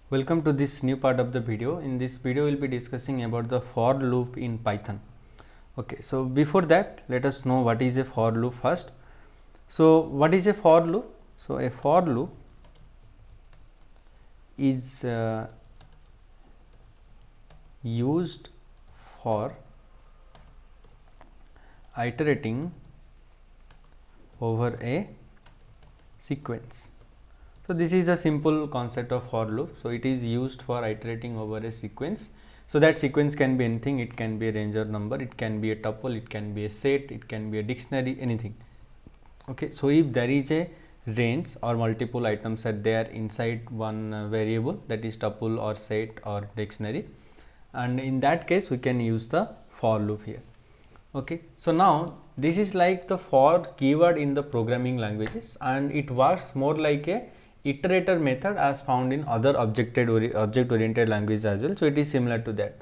Welcome to this new part of the video. In this video, we will be discussing about the for loop in Python. Okay, so before that, let us know what is a for loop first. So, what is a for loop? So, a for loop is used for iterating over a sequence. So, this is a simple concept of for loop. So, it is used for iterating over a sequence. So, that sequence can be anything, it can be a range or number, it can be a tuple, it can be a set, it can be a dictionary, anything. Okay. So, if there is a range or multiple items are there inside one variable, that is tuple or set or dictionary, and in that case we can use the for loop here. Okay. So, now this is like the for keyword in the programming languages, and it works more like a iterator method as found in other object oriented languages as well. So, it is similar to that,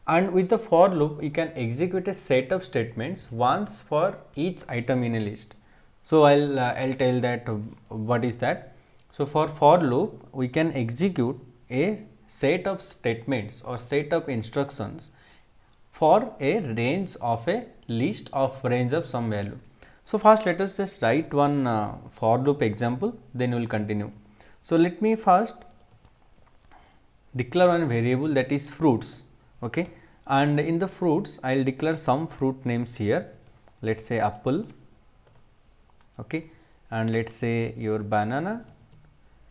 and with the for loop you can execute a set of statements once for each item in a list. So, I'll tell that what is that. So, for loop we can execute a set of statements or set of instructions for a range of a list of range of some value. So, first let us just write one for loop example, then we will continue. So, let me first declare one variable that is fruits, okay, and in the fruits I will declare some fruit names here, let us say apple, okay, and let us say your banana.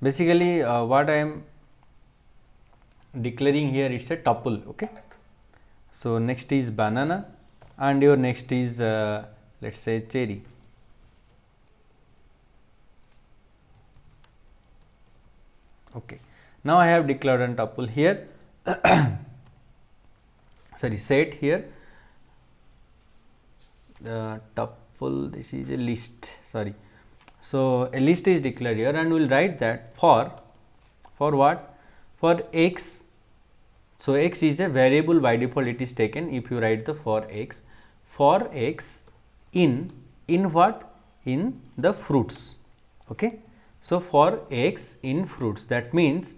Basically what I am declaring here, it is a tuple, okay. So, next is banana and your next is let us say cherry. Okay. Now, I have declared a tuple here sorry, set here, the tuple, this is a list, sorry. So, a list is declared here and we will write that for what? For x. So, x is a variable, by default it is taken if you write the for x in what? In the fruits, okay. So, for x in fruits, that means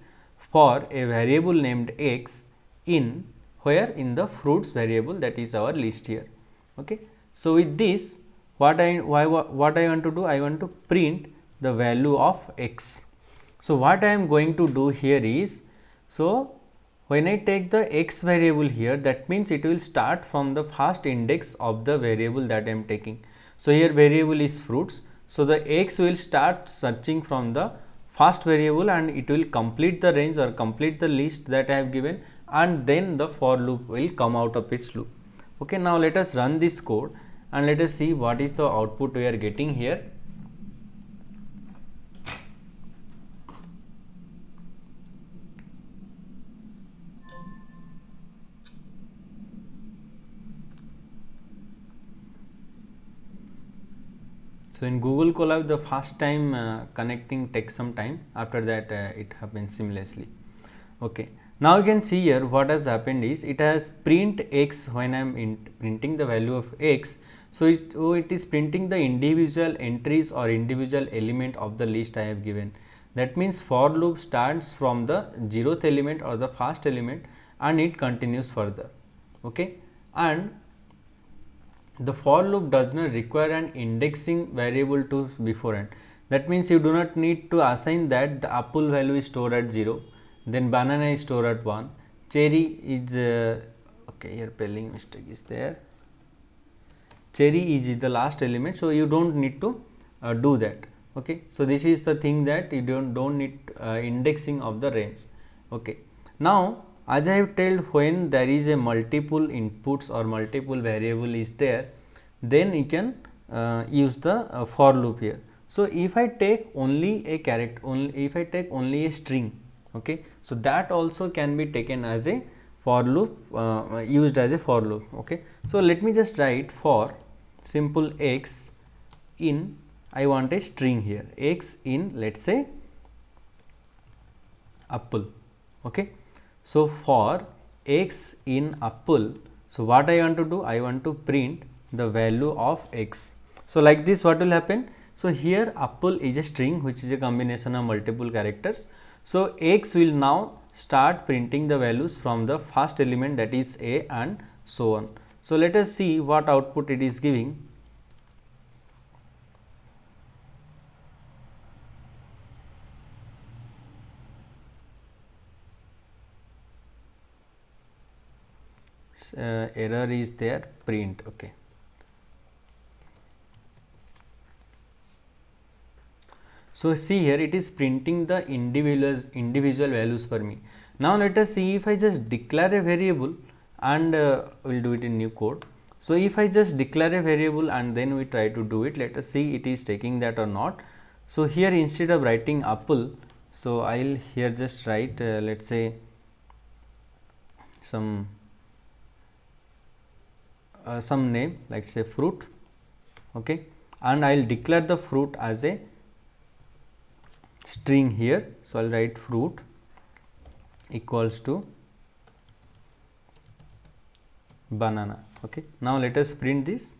for a variable named x in where? In the fruits variable, that is our list here, okay. So, with this what I want to do? I want to print the value of x. So, what I am going to do here is, so when I take the x variable here, that means it will start from the first index of the variable that I am taking. So, here variable is fruits. So, the x will start searching from the first variable and it will complete the range or complete the list that I have given, and then the for loop will come out of its loop. Okay, now let us run this code and let us see what is the output we are getting here. So, in Google Colab, the first time connecting takes some time, after that it happens seamlessly. Okay. Now, you can see here what has happened is, it has print x when I am printing the value of x. So, it is printing the individual entries or individual element of the list I have given. That means, for loop starts from the 0th element or the first element and it continues further, okay. And the for loop does not require an indexing variable to beforehand. That means, you do not need to assign that the apple value is stored at 0, then banana is stored at 1, cherry is okay, here spelling mistake is there, cherry is the last element. So, you do not need to do that, okay. So, this is the thing that you don't need indexing of the range, okay. Now, as I have told, when there is a multiple inputs or multiple variable is there, then you can use the for loop here. So, if I take only a character, if I take only a string, okay, so that also can be taken as a for loop, used as a for loop, okay. So, let me just write for simple x in, I want a string here, x in, let us say apple, okay. So, for x in apple, so what I want to do? I want to print the value of x. So, like this what will happen? So, here apple is a string which is a combination of multiple characters. So, x will now start printing the values from the first element, that is A, and so on. So let us see what output it is giving. Error is there, print. Okay. So see here, it is printing the individual values for me. Now let us see if I just declare a variable, and we'll do it in new code. So if I just declare a variable and then we try to do it, let us see it is taking that or not. So here, instead of writing apple, so I'll here just write let's say some name, like say fruit. Okay, and I'll declare the fruit as a string here. So I'll write fruit equals to banana. Okay, now let us print this.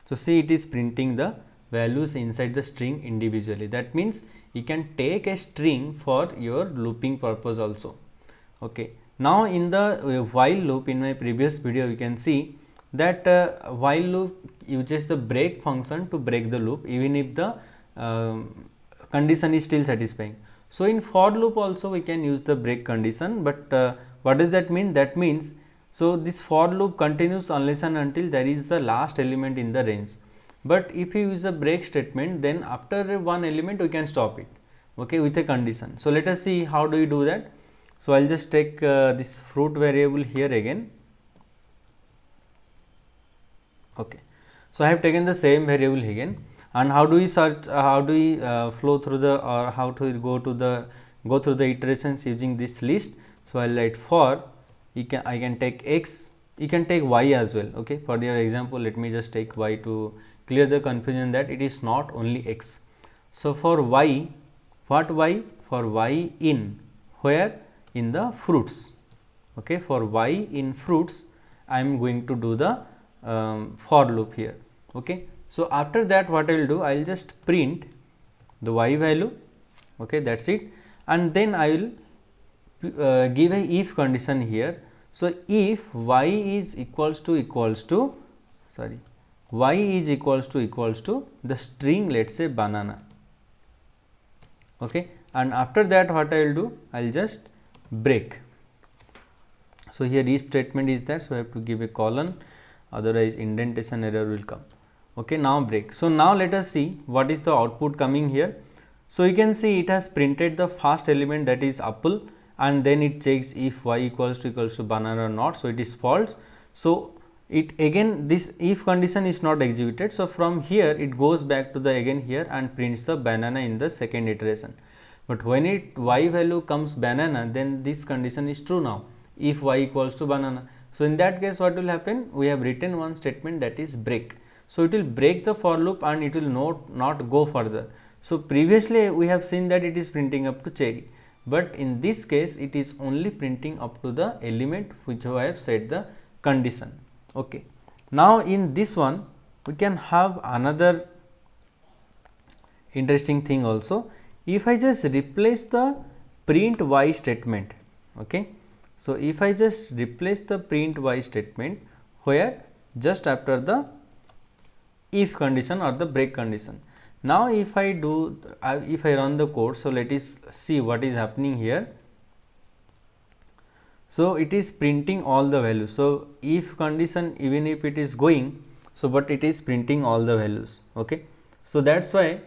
So see, it is printing the values inside the string individually. That means you can take a string for your looping purpose also. Okay, now in the while loop, in my previous video, you can see that while loop uses the break function to break the loop even if the condition is still satisfying. So in for loop also we can use the break condition, but what does that mean? That means, so this for loop continues unless and until there is the last element in the range. But if you use a break statement, then after one element we can stop it, okay, with a condition. So let us see how do you do that. So I'll just take this fruit variable here again. Okay, so I have taken the same variable again, and how do we search, how do we flow through the, or how to go through the iterations using this list. So I'll write for, I can take x, you can take y as well. Okay, for your example, let me just take y to clear the confusion that it is not only x. So for y, what y? For y in where? In the fruits. Okay, for y in fruits, I am going to do the for loop here. Okay, so after that what I will do, I will just print the y value. Okay, that's it, and then I will give a if condition here. So if y is equals to y is equals to the string, let's say banana. Okay, and after that what I will do, I will just break. So here if statement is there, so I have to give a colon, otherwise indentation error will come. Okay, now break. So now let us see what is the output coming here. So you can see it has printed the first element, that is apple, and then it checks if y equals to banana or not. So it is false. So it again, this if condition is not executed. So from here it goes back to the again here and prints the banana in the second iteration. But when it y value comes banana, then this condition is true now, if y equals to banana. So in that case what will happen? We have written one statement, that is break. So it will break the for loop and it will not go further. So previously we have seen that it is printing up to cherry, but in this case it is only printing up to the element which I have set the condition. Okay, now in this one we can have another interesting thing also. If I just replace the print y statement, okay, so if I just replace the print y statement where? Just after the if condition or the break condition. Now if I do, if I run the code, so let us see what is happening here. So it is printing all the values. So if condition, even if it is going, so but it is printing all the values. Okay, so that's why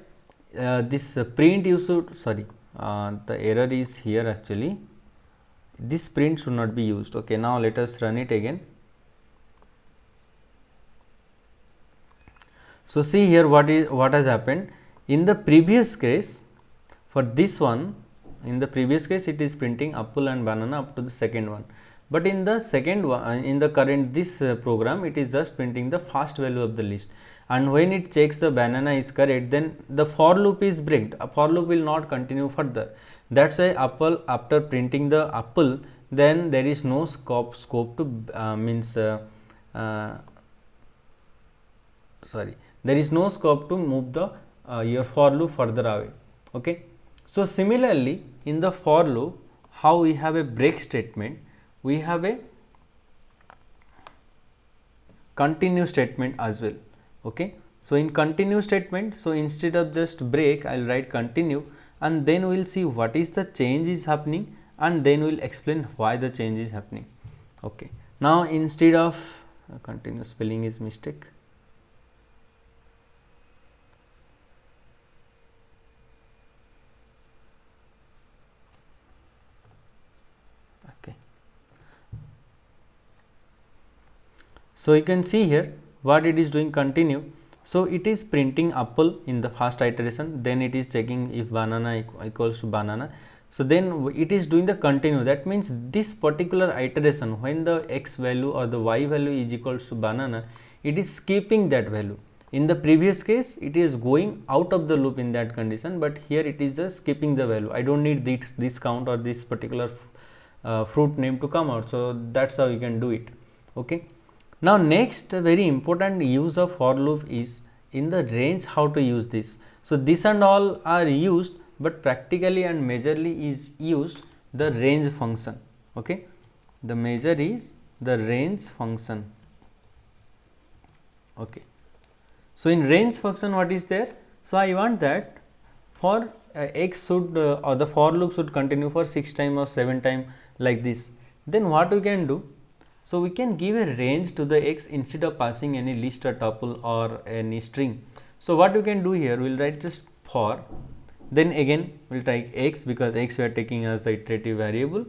this print you should, the error is here actually. This print should not be used. Okay, now let us run it again. So see here what has happened. In the previous case, for this one, in the previous case it is printing apple and banana up to the second one, but in the second one, in the current this program, it is just printing the first value of the list, and when it checks the banana is correct, then the for loop is breaked. A for loop will not continue further. That's why apple, after printing the apple, then there is no scope to there is no scope to move the your for loop further away. Okay, so similarly in the for loop, how we have a break statement, we have a continue statement as well. Okay. So, in continue statement, so instead of just break, I will write continue, and then we will see what is the change is happening, and then we will explain why the change is happening. Okay. Now, instead of continue, spelling is mistake. Okay. So, you can see here what it is doing continue. So, it is printing apple in the first iteration, then it is checking if banana equals to banana. So, then it is doing the continue, that means this particular iteration, when the x value or the y value is equals to banana, it is skipping that value. In the previous case, it is going out of the loop in that condition, but here it is just skipping the value. I do not need this count or this particular fruit name to come out. So, that is how you can do it. Okay. Now, next very important use of for loop is in the range, how to use this. So, this and all are used, but practically and majorly is used the range function. Okay. The major is the range function. Okay. So, in range function what is there? So, I want that for x should or the for loop should continue for 6 times or 7 times like this. Then what we can do? So, we can give a range to the x instead of passing any list or tuple or any string. So, what we can do here, we will write just for, then again we will take x, because x we are taking as the iterative variable,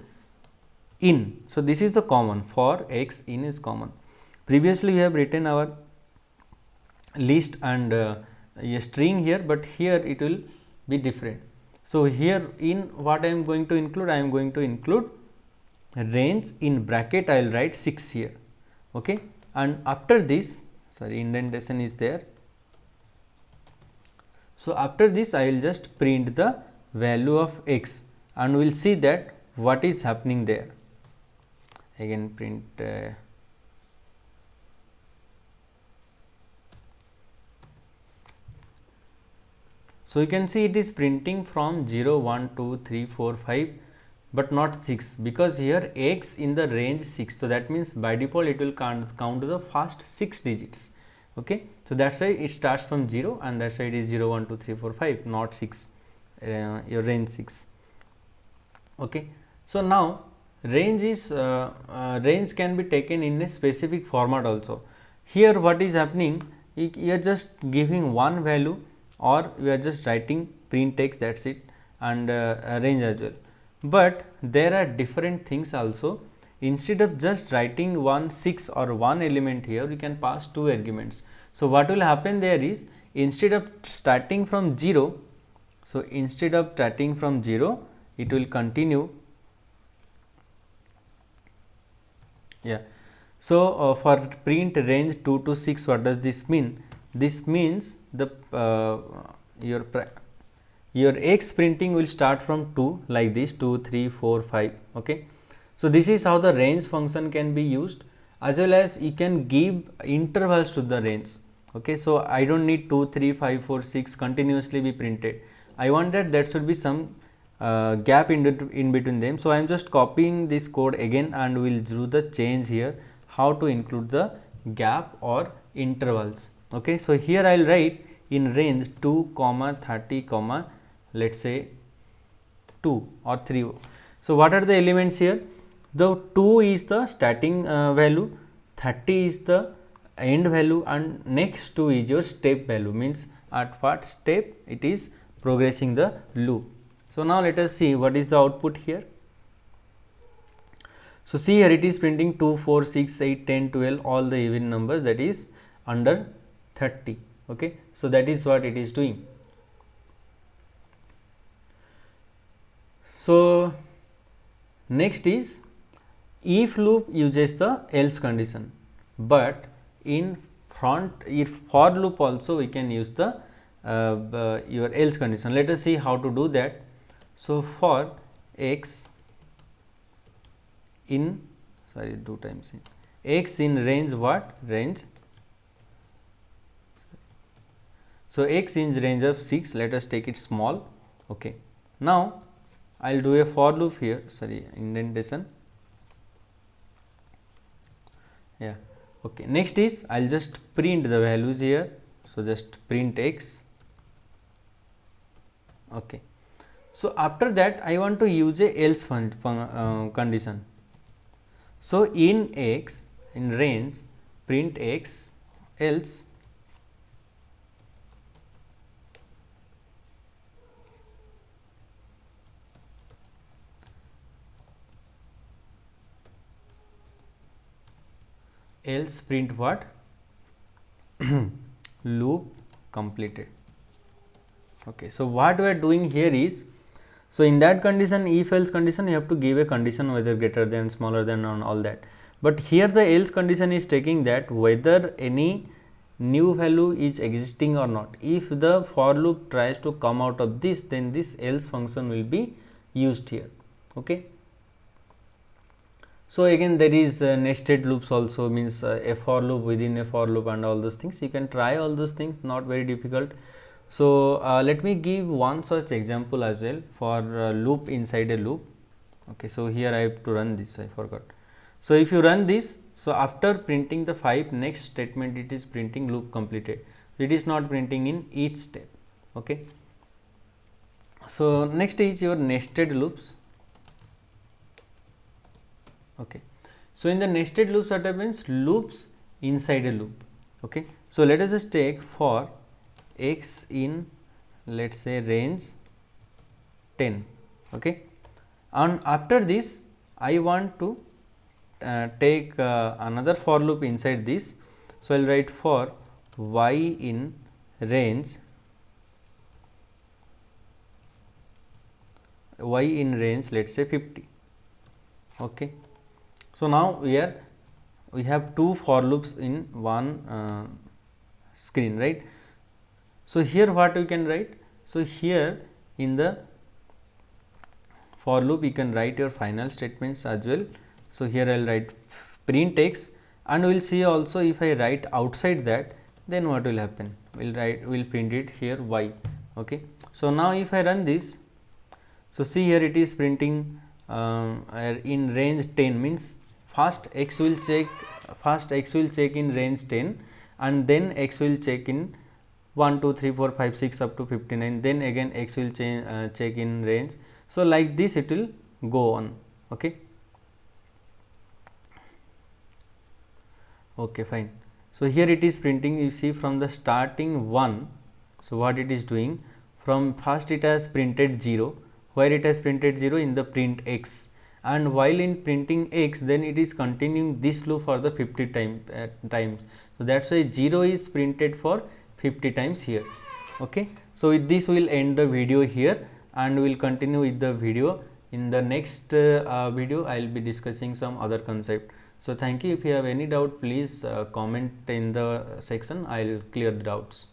in. So, this is the common, for x in is common. Previously we have written our list and a string here, but here it will be different. So, here in what I am going to include, I am going to include range in bracket, I will write 6 here. Okay. And after this, sorry, indentation is there. So, after this I will just print the value of x, and we will see that what is happening there. Again print so, you can see it is printing from 0, 1, 2, 3, 4, 5, but not 6, because here x in the range 6. So, that means by default it will count the first 6 digits. Okay. So, that is why it starts from 0, and that is why it is 0, 1, 2, 3, 4, 5, not 6, your range 6. Okay. So, now range is range can be taken in a specific format also. Here what is happening, you are just giving one value, or you are just writing print text, that is it, and range as well. But there are different things also. Instead of just writing 1 6 or one element here, we can pass 2 arguments. So, what will happen there is, instead of starting from 0, so instead of starting from 0, it will continue. Yeah. So, for print range 2 to 6, what does this mean? This means the your x printing will start from 2 like this, 2, 3, 4, 5. Okay. So, this is how the range function can be used, as well as you can give intervals to the range. Okay. So, I do not need 2, 3, 5, 4, 6 continuously be printed. I want that there should be some gap in between them. So, I am just copying this code again, and we will do the change here, how to include the gap or intervals. Okay. So, here I will write in range 2, 30, let us say 2 or 3. So, what are the elements here? The 2 is the starting value, 30 is the end value, and next 2 is your step value, means at what step it is progressing the loop. So, now let us see what is the output here. So, see here it is printing 2, 4, 6, 8, 10, 12, all the even numbers, that is under 30. Okay. So, that is what it is doing. So, next is if loop uses the else condition, but in for loop also we can use the your else condition. Let us see how to do that. So, for x in x in range what? Range. So, x in range of 6, let us take it small. Okay. Now, I'll do a for loop here, sorry, indentation. Yeah, okay. Next is I'll just print the values here. So just print x. Okay. So after that I want to use a else condition. So in x, in range, print x, else print what? Loop completed. Okay, so what we are doing here is, so in that condition, if else condition, you have to give a condition whether greater than, smaller than, and all that. But here the else condition is taking that whether any new value is existing or not. If the for loop tries to come out of this, then this else function will be used here. Okay. So again there is nested loops also, means a for loop within a for loop and all those things. You can try all those things, not very difficult. So let me give one such example as well for loop inside a loop. Okay, so here I have to run this, I forgot. So if you run this, so after printing the 5, next statement it is printing loop completed. It is not printing in each step. Okay. So next is your nested loops. Okay. So in the nested loops, what happens? Loops inside a loop. Okay. So let us just take for x in, let's say, range 10. Okay. And after this I want to take another for loop inside this. So I will write for y in range let's say 50. Okay. So now here we have two for loops in one screen, right? So here what we can write? So here in the for loop you can write your final statements as well. So here I will write print x, and we will see also if I write outside that, then what will happen? We will print it here y. Okay. So now if I run this, so see here it is printing in range 10, means first x will check in range 10, and then x will check in 1 2 3 4 5 6 up to 59, then again x will check in range. So like this it will go on. Okay. Okay, fine. So here it is printing, you see from the starting 1. So what it is doing, from first it has printed 0, where it has printed 0 in the print x, and while in printing x, then it is continuing this loop for the 50 times. So that's why 0 is printed for 50 times here. Okay. So with this we will end the video here, and we will continue with the video. In the next video I will be discussing some other concept. So thank you. If you have any doubt, please comment in the section, I will clear the doubts.